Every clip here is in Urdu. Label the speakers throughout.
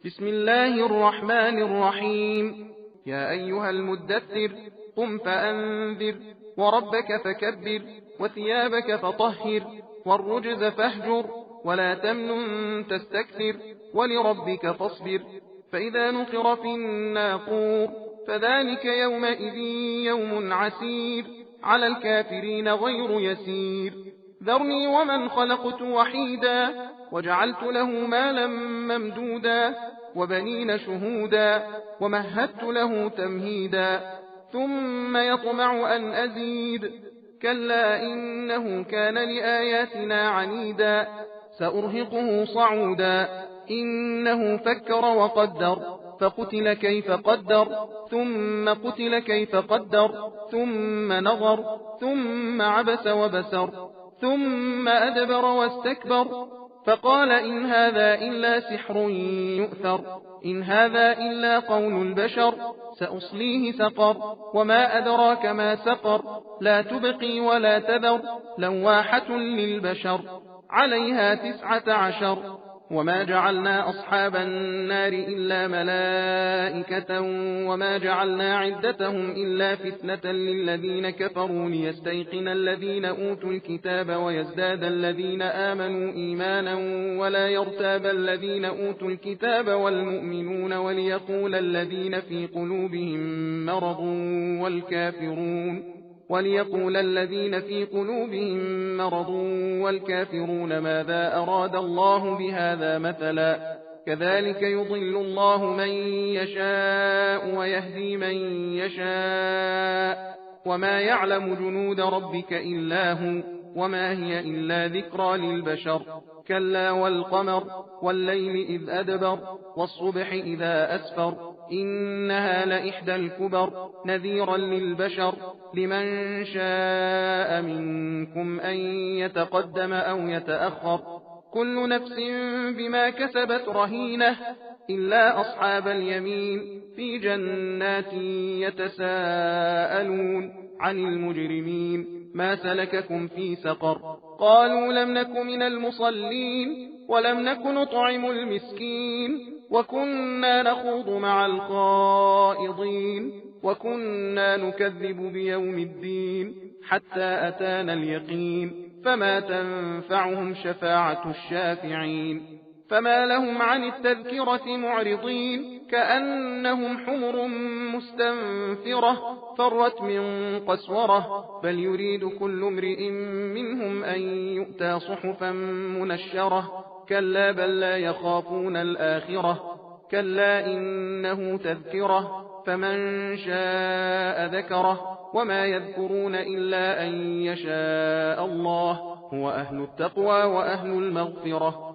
Speaker 1: بسم الله الرحمن الرحيم. يا أيها المدثر قم فأنذر وربك فكبر وثيابك فطهر والرجز فاهجر ولا تمنن تستكثر ولربك فاصبر. فإذا نقر في الناقور فذلك يومئذ يوم عسير على الكافرين غير يسير. ذرني ومن خلقت وحيدا وجعلت له مالا ممدودا وبنين شهودا ومهدت له تمهيدا ثم يطمع أن أزيد كلا إنه كان لآياتنا عنيدا سأرهقه صعودا إنه فكر وقدر فقتل كيف قدر ثم قتل كيف قدر ثم نظر ثم عبس وبسر ثم أدبر واستكبر فقال إن هذا إلا سحر يؤثر إن هذا إلا قول البشر سأصليه سقر وما أدراك ما سقر لا تبقي ولا تذر لواحة للبشر عليها 19 وما جعلنا أصحاب النار إلا ملائكة وما جعلنا عدتهم إلا فتنة للذين كفروا ليستيقن الذين أوتوا الكتاب ويزداد الذين آمنوا إيمانا ولا يرتاب الذين أوتوا الكتاب والمؤمنون وليقول الذين في قلوبهم مرض والكافرون ماذا أراد الله بهذا مثلا كذلك يضل الله من يشاء ويهدي من يشاء وما يعلم جنود ربك إلا هو وما هي إلا ذكرى للبشر كلا والقمر والليل إذ أدبر والصبح إذا أسفر إنها لإحدى الكبر نذيرا للبشر لمن شاء منكم أن يتقدم أو يتأخر كل نفس بما كسبت رهينة إلا أصحاب اليمين في جنات يتساءلون عن المجرمين ما سلككم في سقر قالوا لم نك من المصلين ولم نك نطعم المسكين وكنا نخوض مع الخائضين وكنا نكذب بيوم الدين حتى أتانا اليقين فما تنفعهم شفاعة الشافعين فما لهم عن التذكرة معرضين كأنهم حمر مستنفرة فرت من قسورة بل يريد كل امرئ منهم أن يؤتى صحفا منشرة كلا بل لا يخافون الآخرة كلا إنه تذكرة فمن شاء ذكره وما يذكرون إلا أن يشاء الله هو أهل التقوى وأهل المغفرة।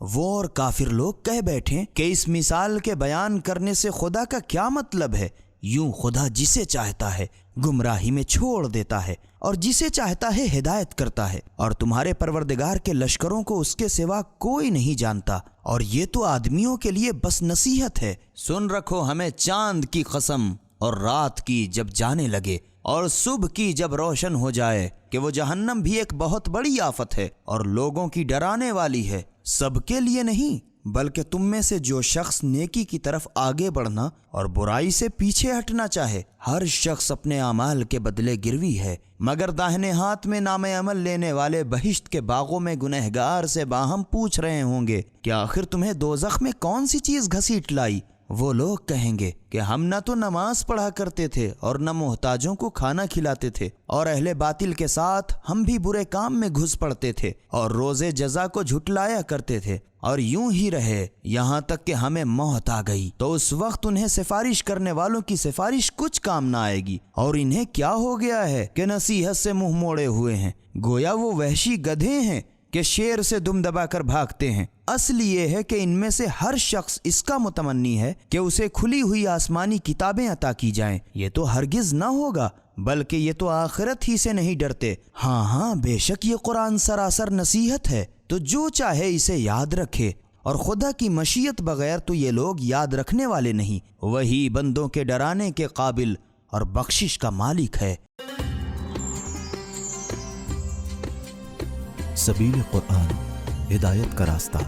Speaker 2: وہ اور کافر لوگ کہہ بیٹھیں کہ اس مثال کے بیان کرنے سے خدا کا کیا مطلب ہے؟ یوں خدا جسے چاہتا ہے گمراہی میں چھوڑ دیتا ہے اور جسے چاہتا ہے ہدایت کرتا ہے، اور تمہارے پروردگار کے لشکروں کو اس کے سوا کوئی نہیں جانتا، اور یہ تو آدمیوں کے لیے بس نصیحت ہے۔ سن رکھو ہمیں چاند کی قسم اور رات کی جب جانے لگے اور صبح کی جب روشن ہو جائے کہ وہ جہنم بھی ایک بہت بڑی آفت ہے اور لوگوں کی ڈرانے والی ہے، سب کے لیے نہیں بلکہ تم میں سے جو شخص نیکی کی طرف آگے بڑھنا اور برائی سے پیچھے ہٹنا چاہے، ہر شخص اپنے اعمال کے بدلے گروی ہے، مگر داہنے ہاتھ میں نام عمل لینے والے بہشت کے باغوں میں گنہگار سے باہم پوچھ رہے ہوں گے کہ آخر تمہیں دوزخ میں کون سی چیز گھسیٹ لائی؟ وہ لوگ کہیں گے کہ ہم نہ تو نماز پڑھا کرتے تھے اور نہ محتاجوں کو کھانا کھلاتے تھے، اور اہل باطل کے ساتھ ہم بھی برے کام میں گھس پڑتے تھے اور روزے جزا کو جھٹلایا کرتے تھے، اور یوں ہی رہے یہاں تک کہ ہمیں موت آ گئی۔ تو اس وقت انہیں سفارش کرنے والوں کی سفارش کچھ کام نہ آئے گی، اور انہیں کیا ہو گیا ہے کہ نصیحت سے منہ موڑے ہوئے ہیں، گویا وہ وحشی گدھے ہیں کہ شیر سے دم دبا کر بھاگتے ہیں۔ اصل یہ ہے کہ ان میں سے ہر شخص اس کا متمنی ہے کہ اسے کھلی ہوئی آسمانی کتابیں عطا کی جائیں، یہ تو ہرگز نہ ہوگا، بلکہ یہ تو آخرت ہی سے نہیں ڈرتے۔ ہاں بے شک یہ قرآن سراسر نصیحت ہے، تو جو چاہے اسے یاد رکھے، اور خدا کی مشیت بغیر تو یہ لوگ یاد رکھنے والے نہیں، وہی بندوں کے ڈرانے کے قابل اور بخشش کا مالک ہے۔
Speaker 3: سبیل قرآن، ہدایت کا راستہ۔